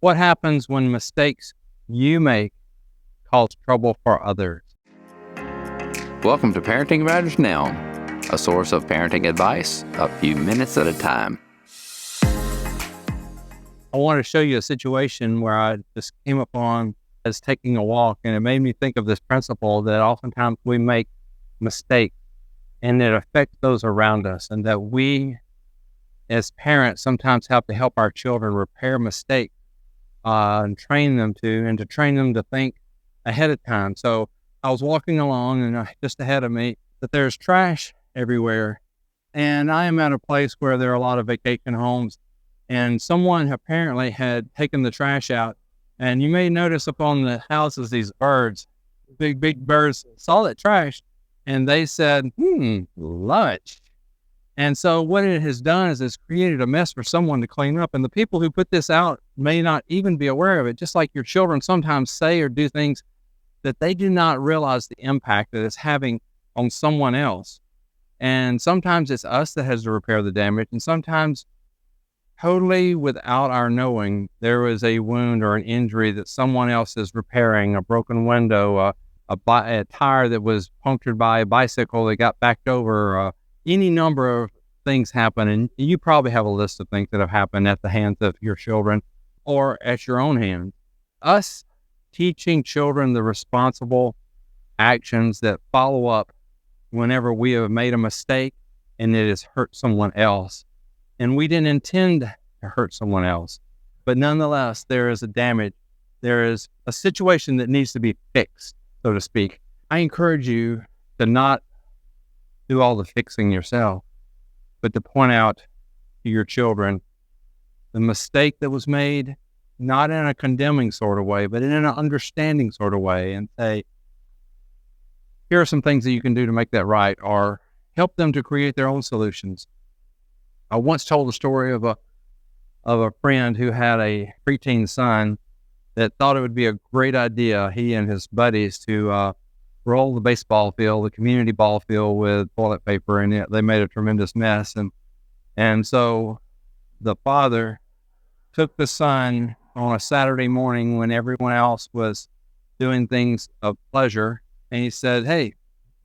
What happens when mistakes you make cause trouble for others? Welcome to Parenting Matters Now, a source of parenting advice a few minutes at a time. I want to show you a situation where I just came upon as taking a walk, and it made me think of this principle that oftentimes we make mistakes and it affects those around us, and that we as parents sometimes have to help our children repair mistakes and train them to think ahead of time. So I was walking along, and just ahead of me, that there's trash everywhere. And I am at a place where there are a lot of vacation homes, and someone apparently had taken the trash out. And you may notice up on the houses, these birds, big birds, saw that trash, and they said, lunch. And so what it has done is it's created a mess for someone to clean up. And the people who put this out may not even be aware of it, just like your children sometimes say or do things that they do not realize the impact that it's having on someone else. And sometimes it's us that has to repair the damage. And sometimes, totally without our knowing, there is a wound or an injury that someone else is repairing, a broken window, a tire that was punctured by a bicycle that got backed over, any number of things happen. And you probably have a list of things that have happened at the hands of your children or at your own hands. Us teaching children the responsible actions that follow up whenever we have made a mistake and it has hurt someone else. And we didn't intend to hurt someone else, but nonetheless, there is a damage. There is a situation that needs to be fixed, so to speak. I encourage you to not do all the fixing yourself, but to point out to your children the mistake that was made, not in a condemning sort of way, but in an understanding sort of way, and say, here are some things that you can do to make that right, or help them to create their own solutions. I once told a story of a friend who had a preteen son that thought it would be a great idea, he and his buddies, to roll the baseball field, the community ball field, with toilet paper, and they made a tremendous mess. And so the father took the son on a Saturday morning when everyone else was doing things of pleasure, and he said, "Hey,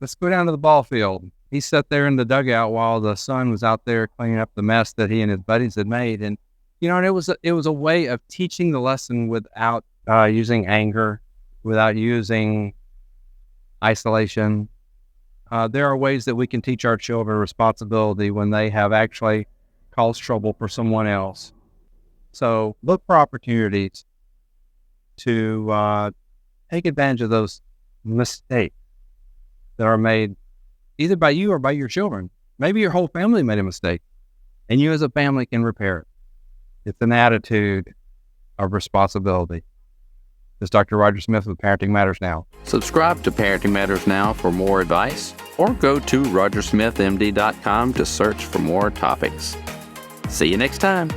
let's go down to the ball field." He sat there in the dugout while the son was out there cleaning up the mess that he and his buddies had made. And, and it was a way of teaching the lesson without using anger, without using isolation. There are ways that we can teach our children responsibility when they have actually caused trouble for someone else. So look for opportunities to take advantage of those mistakes that are made either by you or by your children. Maybe your whole family made a mistake, and you as a family can repair it. It's an attitude of responsibility. This is Dr. Roger Smith with Parenting Matters Now. Subscribe to Parenting Matters Now for more advice, or go to rogersmithmd.com to search for more topics. See you next time.